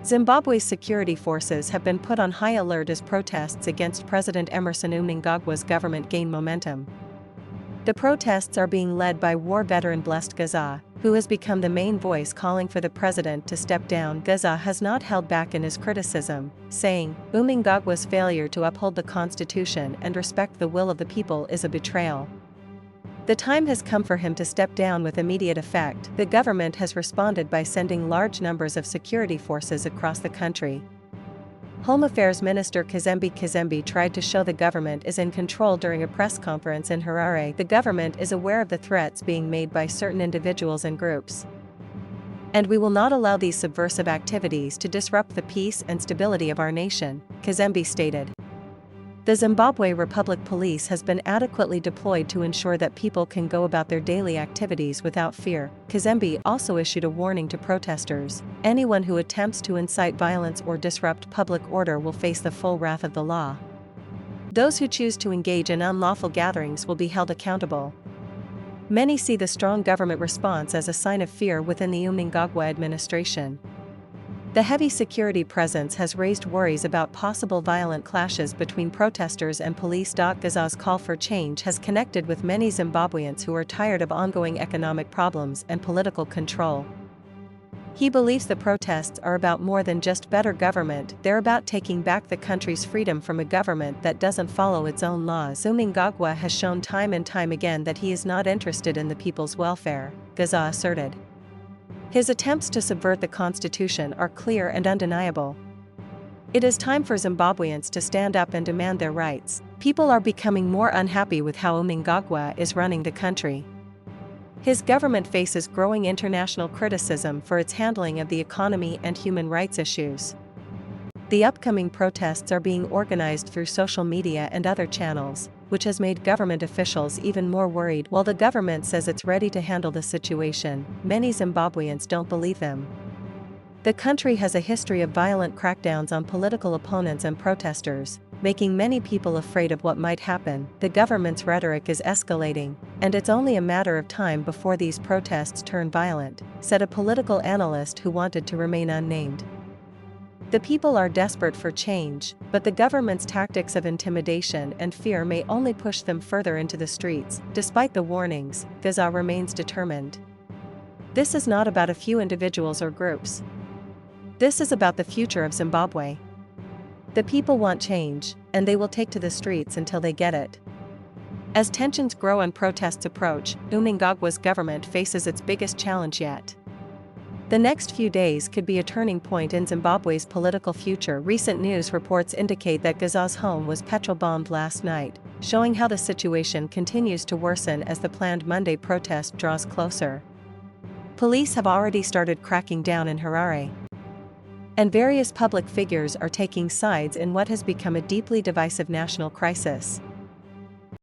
Zimbabwe's security forces have been put on high alert as protests against President Emmerson Mnangagwa's government gain momentum. The protests are being led by war veteran Blessed Geza, who has become the main voice calling for the president to step down. Geza has not held back in his criticism, saying, Mnangagwa's failure to uphold the constitution and respect the will of the people is a betrayal. The time has come for him to step down with immediate effect. The government has responded by sending large numbers of security forces across the country. Home Affairs Minister Kazembe tried to show the government is in control during a press conference in Harare. The government is aware of the threats being made by certain individuals and groups. And we will not allow these subversive activities to disrupt the peace and stability of our nation, Kazembe stated. The Zimbabwe Republic Police has been adequately deployed to ensure that people can go about their daily activities without fear. Kazembe also issued a warning to protesters. Anyone who attempts to incite violence or disrupt public order will face the full wrath of the law. Those who choose to engage in unlawful gatherings will be held accountable. Many see the strong government response as a sign of fear within the Mnangagwa administration. The heavy security presence has raised worries about possible violent clashes between protesters and police. Geza's call for change has connected with many Zimbabweans who are tired of ongoing economic problems and political control. He believes the protests are about more than just better government, they're about taking back the country's freedom from a government that doesn't follow its own laws. Mnangagwa has shown time and time again that he is not interested in the people's welfare, Geza asserted. His attempts to subvert the constitution are clear and undeniable. It is time for Zimbabweans to stand up and demand their rights. People are becoming more unhappy with how Mnangagwa is running the country. His government faces growing international criticism for its handling of the economy and human rights issues. The upcoming protests are being organized through social media and other channels, which has made government officials even more worried. While the government says it's ready to handle the situation, many Zimbabweans don't believe them. The country has a history of violent crackdowns on political opponents and protesters, making many people afraid of what might happen. The government's rhetoric is escalating, and it's only a matter of time before these protests turn violent, said a political analyst who wanted to remain unnamed. The people are desperate for change, but the government's tactics of intimidation and fear may only push them further into the streets. Despite the warnings, Geza remains determined. This is not about a few individuals or groups. This is about the future of Zimbabwe. The people want change, and they will take to the streets until they get it. As tensions grow and protests approach, Mnangagwa's government faces its biggest challenge yet. The next few days could be a turning point in Zimbabwe's political future. Recent news reports indicate that Geza's home was petrol-bombed last night, showing how the situation continues to worsen as the planned Monday protest draws closer. Police have already started cracking down in Harare, and various public figures are taking sides in what has become a deeply divisive national crisis.